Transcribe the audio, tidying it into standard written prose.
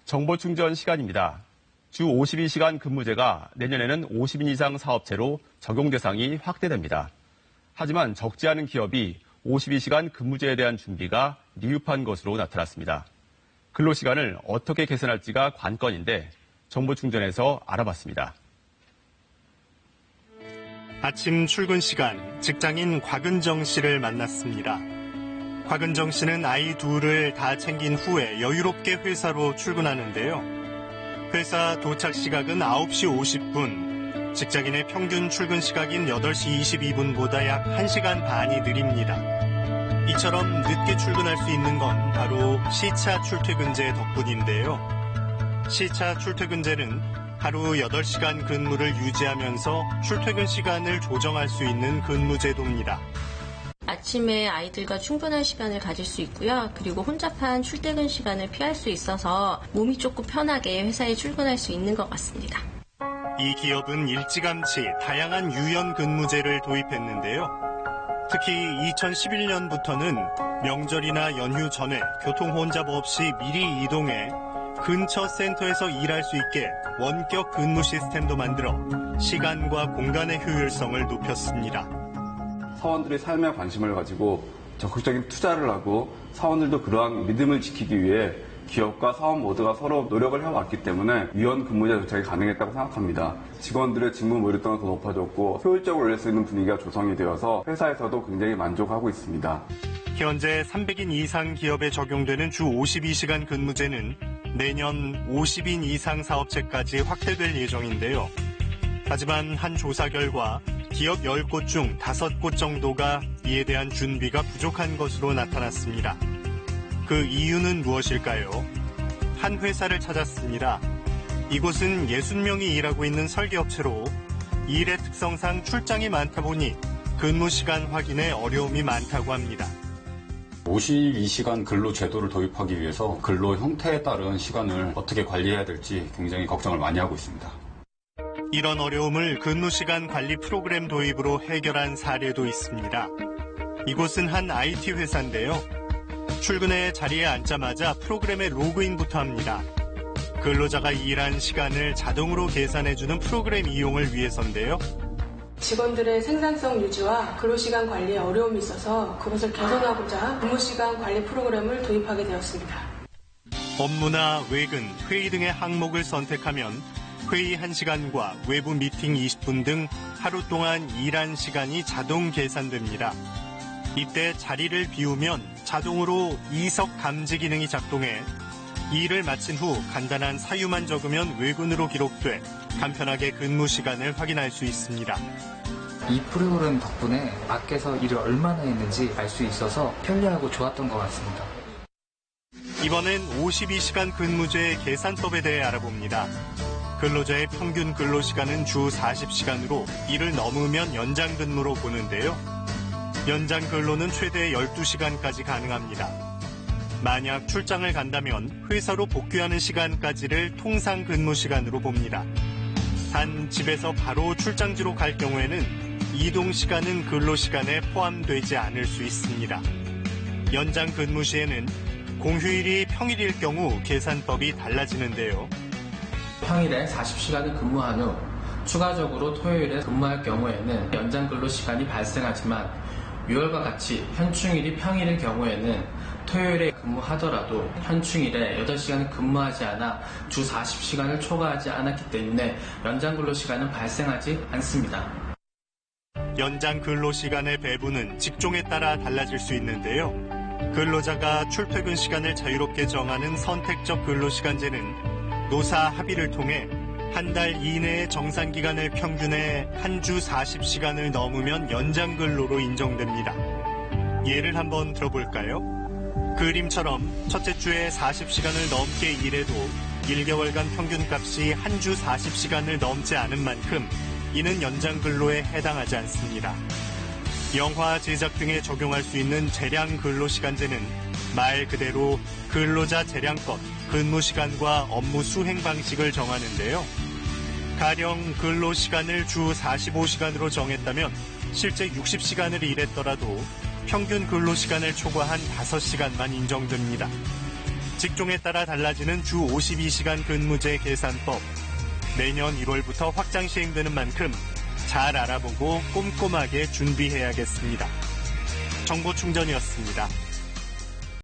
정보 충전 시간입니다. 주 52시간 근무제가 내년에는 50인 이상 사업체로 적용 대상이 확대됩니다. 하지만 적지 않은 기업이 52시간 근무제에 대한 준비가 미흡한 것으로 나타났습니다. 근로시간을 어떻게 개선할지가 관건인데 정보 충전에서 알아봤습니다. 아침 출근 시간, 직장인 곽은정 씨를 만났습니다. 곽은정 씨는 아이 둘을 다 챙긴 후에 여유롭게 회사로 출근하는데요. 회사 도착 시각은 9시 50분, 직장인의 평균 출근 시각인 8시 22분보다 약 1시간 반이 느립니다. 이처럼 늦게 출근할 수 있는 건 바로 시차 출퇴근제 덕분인데요. 시차 출퇴근제는 하루 8시간 근무를 유지하면서 출퇴근 시간을 조정할 수 있는 근무제도입니다. 아침에 아이들과 충분한 시간을 가질 수 있고요. 그리고 혼잡한 출퇴근 시간을 피할 수 있어서 몸이 조금 편하게 회사에 출근할 수 있는 것 같습니다. 이 기업은 일찌감치 다양한 유연 근무제를 도입했는데요. 특히 2011년부터는 명절이나 연휴 전에 교통 혼잡 없이 미리 이동해 근처 센터에서 일할 수 있게 원격 근무 시스템도 만들어 시간과 공간의 효율성을 높였습니다. 사원들의 삶에 관심을 가지고 적극적인 투자를 하고 사원들도 그러한 믿음을 지키기 위해 기업과 사원 모두가 서로 노력을 해왔기 때문에 유연 근무제 도착이 가능했다고 생각합니다. 직원들의 직무 몰입도가 더 높아졌고 효율적으로 일할 수 있는 분위기가 조성이 되어서 회사에서도 굉장히 만족하고 있습니다. 현재 300인 이상 기업에 적용되는 주 52시간 근무제는 내년 50인 이상 사업체까지 확대될 예정인데요. 하지만 한 조사 결과 기업 10곳 중 5곳 정도가 이에 대한 준비가 부족한 것으로 나타났습니다. 그 이유는 무엇일까요? 한 회사를 찾았습니다. 이곳은 60명이 일하고 있는 설계업체로 일의 특성상 출장이 많다 보니 근무 시간 확인에 어려움이 많다고 합니다. 52시간 근로 제도를 도입하기 위해서 근로 형태에 따른 시간을 어떻게 관리해야 될지 굉장히 걱정을 많이 하고 있습니다. 이런 어려움을 근무시간 관리 프로그램 도입으로 해결한 사례도 있습니다. 이곳은 한 IT 회사인데요. 출근해 자리에 앉자마자 프로그램에 로그인부터 합니다. 근로자가 일한 시간을 자동으로 계산해주는 프로그램 이용을 위해서인데요. 직원들의 생산성 유지와 근로시간 관리에 어려움이 있어서 그것을 개선하고자 근무시간 관리 프로그램을 도입하게 되었습니다. 업무나 외근, 회의 등의 항목을 선택하면 회의 1시간과 외부 미팅 20분 등 하루 동안 일한 시간이 자동 계산됩니다. 이때 자리를 비우면 자동으로 이석 감지 기능이 작동해 일을 마친 후 간단한 사유만 적으면 외근으로 기록돼 간편하게 근무 시간을 확인할 수 있습니다. 이 프로그램 덕분에 밖에서 일을 얼마나 했는지 알 수 있어서 편리하고 좋았던 것 같습니다. 이번엔 52시간 근무제의 계산법에 대해 알아봅니다. 근로자의 평균 근로시간은 주 40시간으로 이를 넘으면 연장 근무로 보는데요. 연장 근로는 최대 12시간까지 가능합니다. 만약 출장을 간다면 회사로 복귀하는 시간까지를 통상 근무 시간으로 봅니다. 단 집에서 바로 출장지로 갈 경우에는 이동 시간은 근로 시간에 포함되지 않을 수 있습니다. 연장 근무 시에는 공휴일이 평일일 경우 계산법이 달라지는데요. 평일에 40시간을 근무한 후 추가적으로 토요일에 근무할 경우에는 연장 근로 시간이 발생하지만 6월과 같이 현충일이 평일일 경우에는 토요일에 근무하더라도 현충일에 8시간을 근무하지 않아 주 40시간을 초과하지 않았기 때문에 연장 근로 시간은 발생하지 않습니다. 연장 근로 시간의 배분은 직종에 따라 달라질 수 있는데요. 근로자가 출퇴근 시간을 자유롭게 정하는 선택적 근로시간제는 노사 합의를 통해 한 달 이내의 정산기간을 평균해 한 주 40시간을 넘으면 연장 근로로 인정됩니다. 예를 한번 들어볼까요? 그림처럼 첫째 주에 40시간을 넘게 일해도 1개월간 평균값이 한 주 40시간을 넘지 않은 만큼 이는 연장 근로에 해당하지 않습니다. 영화 제작 등에 적용할 수 있는 재량 근로시간제는 말 그대로 근로자 재량껏 근무시간과 업무 수행 방식을 정하는데요. 가령 근로시간을 주 45시간으로 정했다면 실제 60시간을 일했더라도 평균 근로시간을 초과한 5시간만 인정됩니다. 직종에 따라 달라지는 주 52시간 근무제 계산법. 내년 1월부터 확장 시행되는 만큼 잘 알아보고 꼼꼼하게 준비해야겠습니다. 정보충전이었습니다.